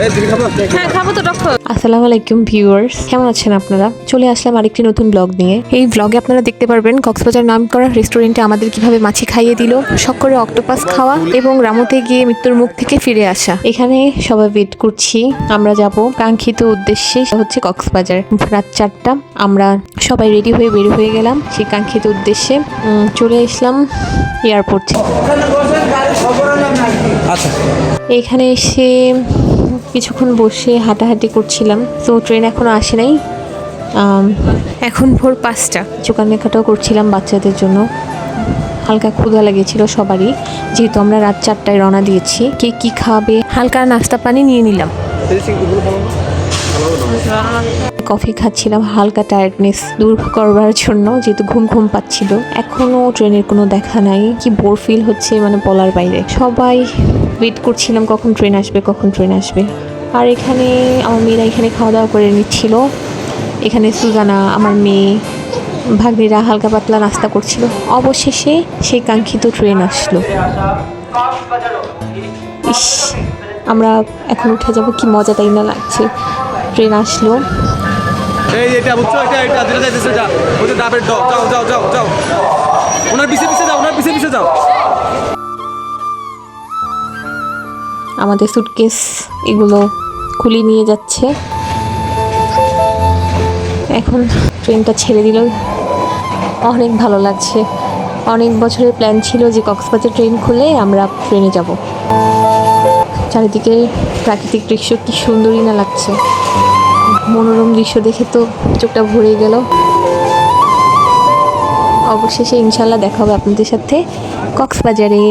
হ্যাঁ খাবো তো টক। আসসালামু আলাইকুম ভিউয়ার্স, কেমন আছেন আপনারা? চলে আসলাম আরেকটি নতুন ব্লগ নিয়ে। এই ব্লগে আপনারা দেখতে পারবেন কক্সবাজার নামকরা রেস্টুরেন্টে আমাদের কিভাবে মাছি খাইয়ে দিল, শখ করে অক্টোপাস খাওয়া এবং রামুতে গিয়ে মৃত্যুর মুখ থেকে ফিরে আসা। এখানে সবাই ওয়েট করছি, আমরা যাব কাঙ্ক্ষিত উদ্দেশ্যে, হচ্ছে কক্সবাজার। রাত 4টা, আমরা সবাই রেডি হয়ে বের হয়ে গেলাম সেই কাঙ্ক্ষিত উদ্দেশ্যে। চলে আসলাম এয়ারপোর্টে। এখানে এসে কিছুক্ষণ বসে হাঁটাহাঁটি করছিলাম। তো ট্রেন এখনো আসে নাই, এখন ভোর 5টা। চোখান লেখাটাও করছিলাম বাচ্চাদের জন্য। হালকা ক্ষুধা লেগেছিল সবারই, যেহেতু আমরা রাত 4টায় রওনা দিয়েছি। কে কি খাবে, হালকা নাস্তা পানি নিয়ে নিলাম। কফি খাচ্ছিলাম হালকা টায়ার্ডনেস দূর করবার জন্য, যেহেতু ঘুম ঘুম পাচ্ছিল। এখনো ট্রেনের কোনো দেখা নাই, কি বোর ফিল হচ্ছে মানে বলার বাইরে। সবাই ওয়েট করছিলাম কখন ট্রেন আসবে, কখন ট্রেন আসবে। আর এখানে আমার মেয়েরা এখানে খাওয়া দাওয়া করে নিচ্ছিল। এখানে সুজানা, আমার মেয়ে, ভাগ্নিরা হালকা পাতলা নাস্তা করছিল। অবশেষে সেই কাঙ্ক্ষিত ট্রেন আসলো। ইস, আমরা এখন উঠে যাব, কি মজা তাই না লাগছে। ট্রেন আসলো। এই এটা বুঝছো, এটা যেটা যাইতেছে, যা ওই যে ডাবের ডগ, যাও যাও যাও যাও, ওনার পিছে পিছে যাও, ওনার পিছে পিছে যাও। আমাদের সুটকেস এগুলো খুলে নিয়ে যাচ্ছে। এখন ট্রেনটা ছেড়ে দিল, অনেক ভালো লাগছে। অনেক বছরের প্ল্যান ছিল যে কক্সবাজার ট্রেন খুলে আমরা ট্রেনে যাব। চারিদিকে প্রাকৃতিক দৃশ্য কি সুন্দরই না লাগছে। মনোরম দৃশ্য দেখে তো চোখটা ভরে গেল। অবশেষে ইনশাল্লাহ দেখা হবে আপনাদের সাথে কক্সবাজারে।